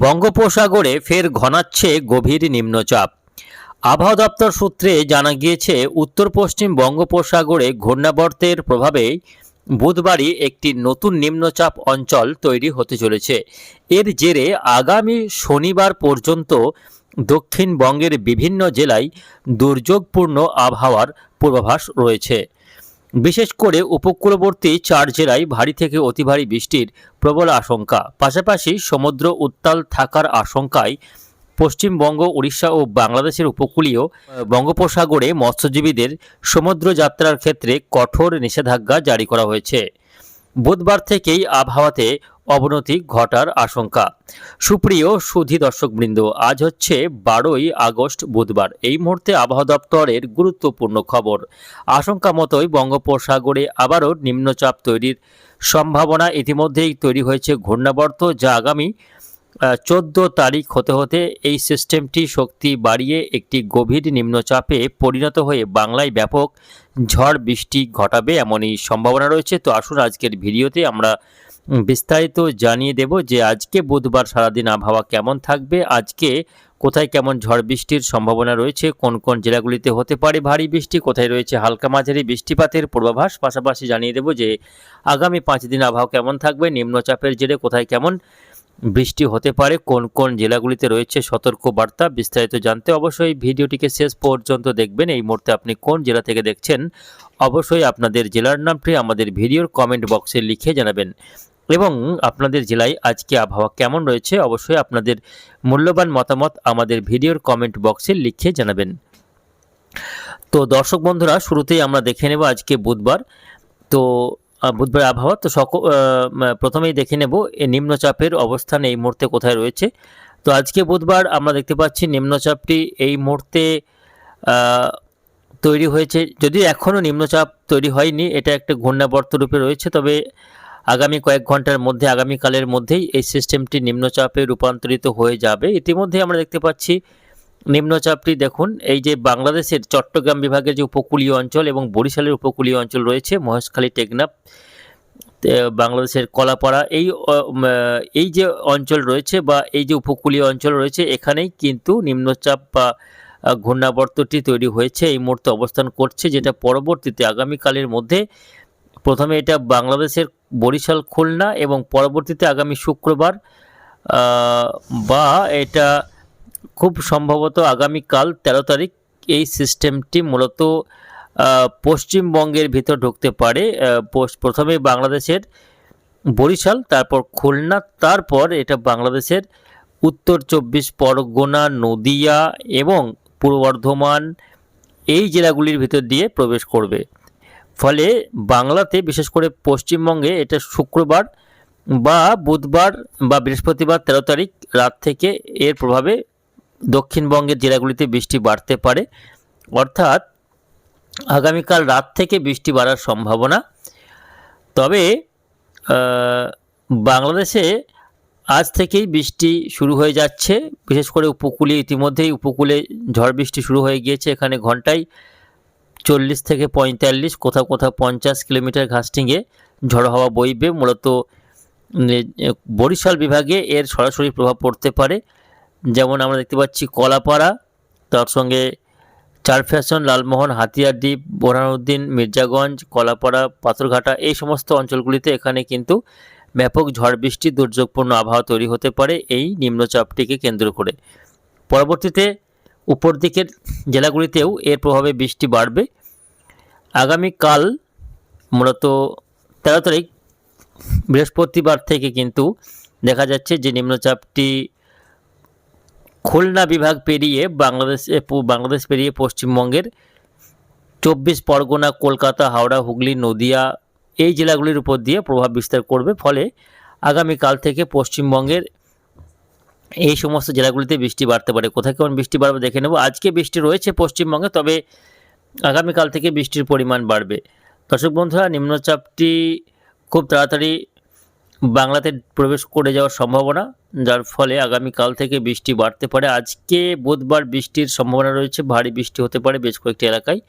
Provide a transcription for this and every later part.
বঙ্গোপসাগরে ফের ঘনাচ্ছে গভীর নিম্নচাপ। আবহাওয়া দপ্তর সূত্রে জানা গিয়েছে, উত্তর পশ্চিম বঙ্গোপসাগরে ঘূর্ণাবর্তের প্রভাবে বুধবারই একটি নতুন নিম্নচাপ অঞ্চল তৈরি হতে চলেছে। এর জেরে আগামী শনিবার পর্যন্ত দক্ষিণবঙ্গের বিভিন্ন জেলায় দুর্যোগপূর্ণ আবহাওয়ার পূর্বাভাস রয়েছে। বিশেষ করে উপকূলবর্তী 4 জেলায় ভারী থেকে অতি ভারী বৃষ্টির প্রবল আশঙ্কা। পাশাপাশি সমুদ্র উত্তাল থাকার আশঙ্কায় পশ্চিমবঙ্গ, উড়িষ্যা ও বাংলাদেশের উপকূলীয় বঙ্গোপসাগরে মৎস্যজীবীদের সমুদ্র যাত্রার ক্ষেত্রে কঠোর নিষেধাজ্ঞা জারি করা হয়েছে। বুধবার থেকেই আবহাওয়াতে অবনতি ঘটার আশঙ্কা। সুপ্রিয় সুধী দর্শকবৃন্দ, আজ হচ্ছে 12ই আগস্ট বুধবার। এই মুহূর্তে আবহাওয়া দপ্তরের গুরুত্বপূর্ণ খবর। আশঙ্কা মতোই বঙ্গোপসাগরে আবারও নিম্নচাপ তৈরির সম্ভাবনা। ইতিমধ্যেই তৈরি হয়েছে ঘূর্ণাবর্ত, যা আগামী 14 তারিখ হতে হতে এই সিস্টেমটি শক্তি বাড়িয়ে একটি গভীর নিম্নচাপে পরিণত হয়ে বাংলায় ব্যাপক ঝড় বৃষ্টি ঘটাবে, এমনই সম্ভাবনা রয়েছে। তো আসুন আজকের ভিডিওতে আমরা বিস্তারিত জানিয়ে দেব যে আজকে বুধবার সারাদিন আবহাওয়া কেমন থাকবে, আজকে কোথায় কেমন ঝড় বৃষ্টির সম্ভাবনা রয়েছে, কোন কোন জেলাগুলিতে হতে পারে ভারী বৃষ্টি, কোথায় রয়েছে হালকা মাঝারি বৃষ্টিপাতের পূর্বাভাস। পাশাপাশি জানিয়ে দেব যে আগামী 5 দিন আবহাওয়া কেমন থাকবে, নিম্নচাপের জেরে কোথায় কেমন বৃষ্টি হতে পারে, কোন কোন জেলাগুলিতে রয়েছে সতর্ক বার্তা। বিস্তারিত জানতে অবশ্যই ভিডিওটিকে শেষ পর্যন্ত দেখবেন। এই মুহূর্তে আপনি কোন জেলা থেকে দেখছেন, অবশ্যই আপনাদের জেলার নামটি আমাদের ভিডিওর কমেন্ট বক্সে লিখে জানাবেন এবং আপনাদের জেলায় আজকে আবহাওয়া কেমন রয়েছে অবশ্যই আপনাদের মূল্যবান মতামত আমাদের ভিডিওর কমেন্ট বক্সে লিখে জানাবেন। তো দর্শক বন্ধুরা, শুরুতেই আমরা দেখে নেব আজকে বুধবার। তো বুধবার আবহাওয়া তো প্রথমেই দেখে নেব এই নিম্নচাপের অবস্থান এই মুহূর্তে কোথায় রয়েছে। তো আজকে বুধবার আমরা দেখতে পাচ্ছি নিম্নচাপটি এই মুহূর্তে তৈরি হয়েছে, যদিও এখনও নিম্নচাপ তৈরি হয়নি, এটা একটা ঘূর্ণাবর্ত রূপে রয়েছে। তবে আগামী কয়েক ঘন্টার মধ্যে, আগামীকালের মধ্যেই এই সিস্টেমটি নিম্নচাপে রূপান্তরিত হয়ে যাবে। ইতিমধ্যে আমরা দেখতে পাচ্ছি নিম্নচাপটি, দেখুন এই যে বাংলাদেশের চট্টগ্রাম বিভাগের যে উপকূলীয় অঞ্চল এবং বরিশালের উপকূলীয় অঞ্চল রয়েছে, মহেশখালী, টেকনাফ, বাংলাদেশের কলাপাড়া, এই যে অঞ্চল রয়েছে বা এই যে উপকূলীয় অঞ্চল রয়েছে, এখানেই কিন্তু নিম্নচাপ বা ঘূর্ণাবর্তটি তৈরি হয়েছে, এই মুহূর্তে অবস্থান করছে, যেটা পরবর্তীতে আগামীকালের মধ্যে প্রথমে এটা বাংলাদেশের বরিশাল, খুলনা এবং পরবর্তীতে আগামী শুক্রবার বা এটা খুব সম্ভবত আগামীকাল 13 তারিখ এই সিস্টেমটি মূলত পশ্চিমবঙ্গের ভিতর ঢুকতে পারে। প্রথমে বাংলাদেশের বরিশাল, তারপর খুলনা, তারপর এটা বাংলাদেশের উত্তর 24 পরগনা, নদিয়া এবং পূর্ব বর্ধমান, এই জেলাগুলির ভিতর দিয়ে প্রবেশ করবে। ফলে বাংলাতে, বিশেষ করে পশ্চিমবঙ্গে এটা শুক্রবার বা বুধবার বা বৃহস্পতিবার 13 তারিখ রাত থেকে এর প্রভাবে দক্ষিণবঙ্গের জেলাগুলিতে বৃষ্টি বাড়তে পারে। অর্থাৎ আগামীকাল রাত থেকে বৃষ্টি বাড়ার সম্ভাবনা। তবে বাংলাদেশে আজ থেকেই বৃষ্টি শুরু হয়ে যাচ্ছে, বিশেষ করে উপকূলে। ইতিমধ্যেই উপকূলে ঝড় বৃষ্টি শুরু হয়ে গিয়েছে। এখানে ঘন্টায় 40 থেকে 45, কোথাও কোথাও 50 কিলোমিটার ঘাসটিংয়ে ঝড়ো হাওয়া বইবে। মূলত বরিশাল বিভাগে এর সরাসরি প্রভাব পড়তে পারে। যেমন আমরা দেখতে পাচ্ছি কলাপাড়া, তার সঙ্গে চারফ্যাশন, লালমোহন, হাতিয়ারদ্বীপ, বোরহানউদ্দিন, মির্জাগঞ্জ, কলাপাড়া, পাথরঘাটা, এই সমস্ত অঞ্চলগুলিতে এখানে কিন্তু ব্যাপক ঝড় বৃষ্টি, দুর্যোগপূর্ণ আবহাওয়া তৈরি হতে পারে এই নিম্নচাপটিকে কেন্দ্র করে। পরবর্তীতে উপর দিকের জেলাগুলিতেও এর প্রভাবে বৃষ্টি বাড়বে। আগামীকাল মূলত 13 তারিখ বৃহস্পতিবার থেকে কিন্তু দেখা যাচ্ছে যে নিম্নচাপটি খুলনা বিভাগ পেরিয়ে বাংলাদেশ পেরিয়ে পশ্চিমবঙ্গের 24 পরগনা, কলকাতা, হাওড়া, হুগলি, নদিয়া, এই জেলাগুলির উপর দিয়ে প্রভাব বিস্তার করবে। ফলে আগামীকাল থেকে পশ্চিমবঙ্গের এই সমস্ত জেলাগুলিতে বৃষ্টি বাড়তে পারে। কোথায় কেমন বৃষ্টি বাড়বে দেখে নেব। আজকে বৃষ্টি রয়েছে পশ্চিমবঙ্গে, তবে আগামীকাল থেকে বৃষ্টির পরিমাণ বাড়বে। দর্শক বন্ধুরা, নিম্নচাপটি খুব তাড়াতাড়ি বাংলাতে প্রবেশ করে যাওয়ার সম্ভাবনা, যার ফলে আগামীকাল থেকে বৃষ্টি বাড়তে পারে। আজকে বুধবার বৃষ্টির সম্ভাবনা রয়েছে, ভারী বৃষ্টি হতে পারে বেশ কয়েকটি এলাকায়।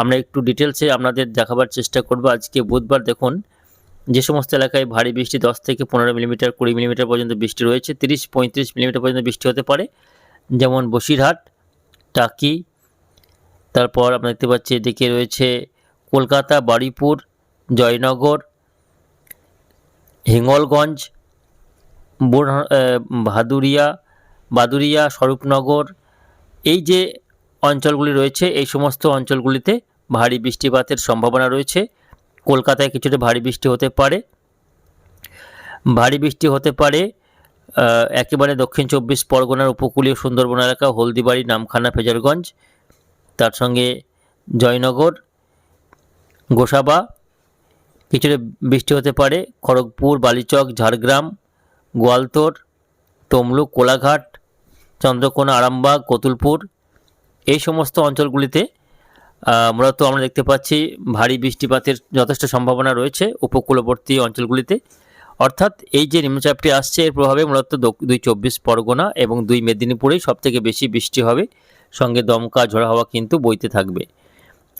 আমরা একটু ডিটেলসে আপনাদের দেখাবার চেষ্টা করব। আজকে বুধবার দেখুন যে সমস্ত এলাকায় ভারী বৃষ্টি 10 থেকে 15 মিলিমিটার 20 মিলিমিটার পর্যন্ত বৃষ্টি রয়েছে, 30-35 মিলিমিটার পর্যন্ত বৃষ্টি হতে পারে, যেমন বসিরহাট, টাকি, তারপর আমরা দেখতে পাচ্ছি এদিকে রয়েছে কলকাতা, বারুইপুর, জয়নগর, হিঙ্গলগঞ্জ, বাদুড়িয়া, স্বরূপনগর, এই যে অঞ্চলগুলি রয়েছে এই সমস্ত অঞ্চলগুলিতে ভারী বৃষ্টিপাতের সম্ভাবনা রয়েছে। কলকাতায় কিছুটা ভারী বৃষ্টি হতে পারে। একেবারে দক্ষিণ 24 পরগনার উপকূলীয় সুন্দরবন এলাকা, হলদিবাড়ি, নামখানা, ফেজারগঞ্জ, তার সঙ্গে জয়নগর, গোসাবা কিছুটা বৃষ্টি হতে পারে। খড়গপুর, বালিচক, ঝাড়গ্রাম, গোয়ালতোর, তমলুক, কোলাঘাট, চন্দ্রকোনা, আরামবাগ, কতুলপুর, এই সমস্ত অঞ্চলগুলিতে মূলত আমরা দেখতে পাচ্ছি ভারী বৃষ্টিপাতের যথেষ্ট সম্ভাবনা রয়েছে উপকূলবর্তী অঞ্চলগুলিতে। অর্থাৎ এই যে নিম্নচাপটি আসছে এর প্রভাবে মূলত 24 পরগনা এবং 2 মেদিনীপুরেই সবথেকে বেশি বৃষ্টি হবে, সঙ্গে দমকা ঝোড়ো হাওয়া কিন্তু বইতে থাকবে।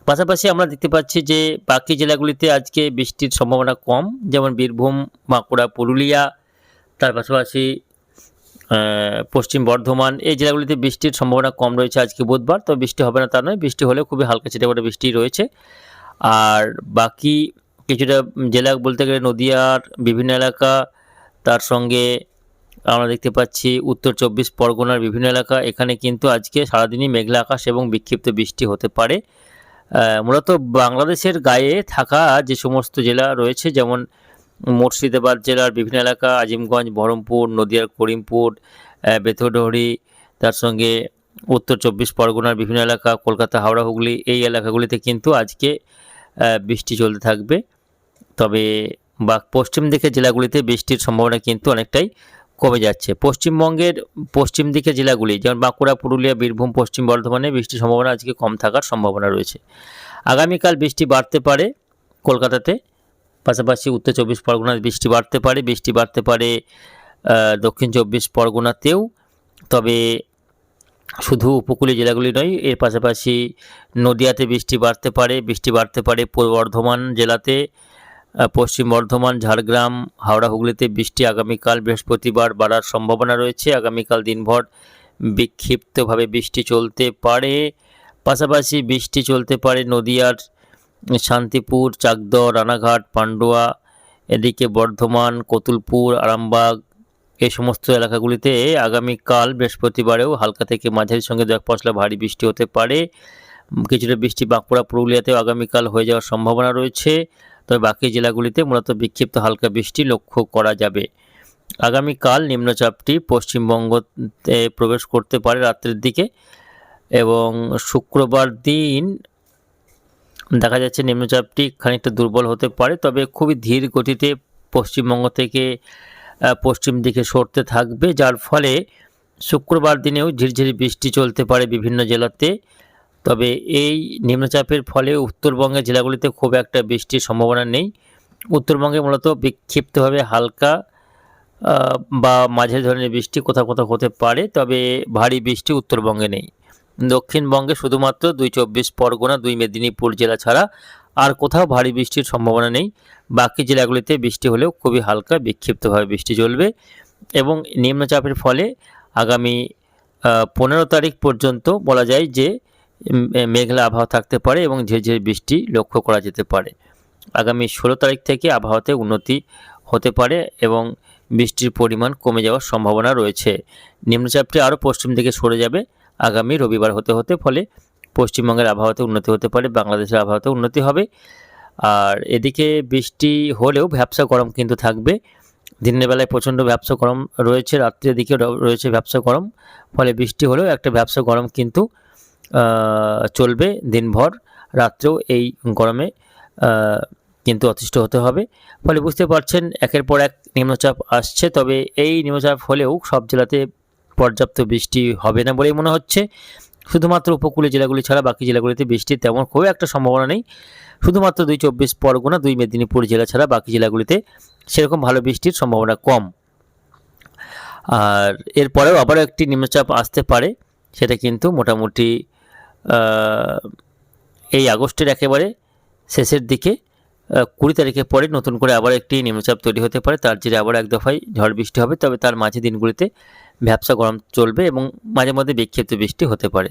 পাশাপাশি আমরা দেখতে পাচ্ছি যে বাকি জেলাগুলিতে আজকে বৃষ্টির সম্ভাবনা কম, যেমন বীরভূম, বাঁকুড়া, পুরুলিয়া, তার পাশাপাশি পশ্চিম বর্ধমান, এই জেলাগুলিতে বৃষ্টির সম্ভাবনা কম রয়েছে আজকে বুধবার। তো বৃষ্টি হবে না তা নয়, বৃষ্টি হলেও খুবই হালকা ছিটেফোঁটা বৃষ্টি রয়েছে। আর বাকি কিছুটা জেলা বলতে গেলে নদিয়ার বিভিন্ন এলাকা, তার সঙ্গে আমরা দেখতে পাচ্ছি উত্তর 24 পরগনার বিভিন্ন এলাকা, এখানে কিন্তু আজকে সারাদিনই মেঘলা আকাশ এবং বিক্ষিপ্ত বৃষ্টি হতে পারে। মূলত বাংলাদেশের গায়ে থাকা যে সমস্ত জেলা রয়েছে, যেমন মুর্শিদাবাদ জেলার বিভিন্ন এলাকা, আজিমগঞ্জ, বহরমপুর, নদিয়ার করিমপুর, বেথরডহরি, তার সঙ্গে উত্তর 24 পরগনার বিভিন্ন এলাকা, কলকাতা, হাওড়া, হুগলি, এই এলাকাগুলিতে কিন্তু আজকে বৃষ্টি চলতে থাকবে। তবে পশ্চিম দিকের জেলাগুলিতে বৃষ্টির সম্ভাবনা কিন্তু অনেকটাই কমে যাচ্ছে। পশ্চিমবঙ্গের পশ্চিম দিকের জেলাগুলি যেমন বাঁকুড়া, পুরুলিয়া, বীরভূম, পশ্চিম বর্ধমানে বৃষ্টির সম্ভাবনা আজকে কম থাকার সম্ভাবনা রয়েছে। আগামীকাল বৃষ্টি বাড়তে পারে কলকাতাতে, পাশাপাশি উত্তর 24 পরগনায় বৃষ্টি বাড়তে পারে দক্ষিণ 24 পরগনাতেও। তবে শুধু উপকূলীয় জেলাগুলি নয়, এর পাশাপাশি নদিয়াতে বৃষ্টি বাড়তে পারে পূর্ব বর্ধমান জেলাতে, পশ্চিম বর্ধমান, ঝাড়গ্রাম, হাওড়া, হুগলিতে বৃষ্টি আগামীকাল বৃহস্পতিবার বাড়ার সম্ভাবনা রয়েছে। আগামীকাল দিনভর বিক্ষিপ্তভাবে বৃষ্টি চলতে পারে। পাশাপাশি বৃষ্টি চলতে পারে নদিয়ার শান্তিপুর, চাকদহ, রানাঘাট, পান্ডুয়া, এদিকে বর্ধমান, কতুলপুর, আরামবাগ, এই সমস্ত এলাকাগুলিতে আগামীকাল বৃহস্পতিবারেও হালকা থেকে মাঝারির সঙ্গে 2 পশলা ভারী বৃষ্টি হতে পারে। কিছুটা বৃষ্টি বাঁকুড়া, পুরুলিয়াতেও আগামীকাল হয়ে যাওয়ার সম্ভাবনা রয়েছে। তবে বাকি জেলাগুলিতে মূলত বিক্ষিপ্ত হালকা বৃষ্টি লক্ষ্য করা যাবে। আগামীকাল নিম্নচাপটি পশ্চিমবঙ্গতে প্রবেশ করতে পারে রাত্রের দিকে, এবং শুক্রবার দিন দেখা যাচ্ছে নিম্নচাপটি খানিকটা দুর্বল হতে পারে, তবে খুবই ধীর গতিতে পশ্চিমবঙ্গ থেকে পশ্চিম দিকে সরতে থাকবে, যার ফলে শুক্রবার দিনেও ঝিরঝিরি বৃষ্টি চলতে পারে বিভিন্ন জেলাতে। তবে এই নিম্নচাপের ফলে উত্তরবঙ্গের জেলাগুলিতে খুব একটা বৃষ্টির সম্ভাবনা নেই। উত্তরবঙ্গে মূলত বিক্ষিপ্তভাবে হালকা বা মাঝারি ধরনের বৃষ্টি কোথাও কোথাও হতে পারে, তবে ভারী বৃষ্টি উত্তরবঙ্গে নেই। দক্ষিণবঙ্গে শুধুমাত্র 24 পরগনা, 2 মেদিনীপুর জেলা ছাড়া আর কোথাও ভারী বৃষ্টির সম্ভাবনা নেই। বাকি জেলাগুলিতে বৃষ্টি হলেও খুবই হালকা বিক্ষিপ্তভাবে বৃষ্টি চলবে, এবং নিম্নচাপের ফলে আগামী 15 তারিখ পর্যন্ত বলা যায় যে মেঘলা আবহাওয়া থাকতে পারে এবং ঝিরঝির বৃষ্টি লক্ষ্য করা যেতে পারে। আগামী 16 তারিখ থেকে আবহাওয়াতে উন্নতি হতে পারে এবং বৃষ্টির পরিমাণ কমে যাওয়ার সম্ভাবনা রয়েছে। নিম্নচাপটি আরও পশ্চিম দিকে সরে যাবে আগামী রবিবার হতে, ফলে পশ্চিমবঙ্গের আবহাওয়াতে উন্নতি হতে পারে, বাংলাদেশের আবহাওয়াতে উন্নতি হবে। আর এদিকে বৃষ্টি হলেও ভ্যাপসা গরম কিন্তু থাকবে। দিনের বেলায় প্রচণ্ড ভ্যাপসা গরম রয়েছে, রাত্রের দিকে রয়েছে ভ্যাপসা গরম, ফলে বৃষ্টি হলেও একটা ভ্যাপসা গরম কিন্তু চলবে দিনভর। রাত্রেও এই গরমে কিন্তু অতিষ্ঠ হতে হবে। ফলে বুঝতে পারছেন একের পর এক নিম্নচাপ আসছে, তবে এই নিম্নচাপ হলেও সব জেলাতে পর্যাপ্ত বৃষ্টি হবে না বলেই মনে হচ্ছে। শুধুমাত্র উপকূলীয় জেলাগুলি ছাড়া বাকি জেলাগুলিতে বৃষ্টির তেমন খুব একটা সম্ভাবনা নেই। শুধুমাত্র 24 পরগনা, 2 মেদিনীপুর জেলা ছাড়া বাকি জেলাগুলিতে সেরকম ভালো বৃষ্টির সম্ভাবনা কম। আর এরপরেও আবারও একটি নিম্নচাপ আসতে পারে, সেটা কিন্তু মোটামুটি এই আগস্টের একেবারে শেষের দিকে 20 তারিখের পরে নতুন করে আবার একটি নিম্নচাপ তৈরি হতে পারে। তার জেরে আবার এক দফায় ঝড় বৃষ্টি হবে, তবে তার মাঝে দিনগুলিতে ভ্যাপসা গরম চলবে এবং মাঝে মধ্যে বিক্ষিপ্ত বৃষ্টি হতে পারে।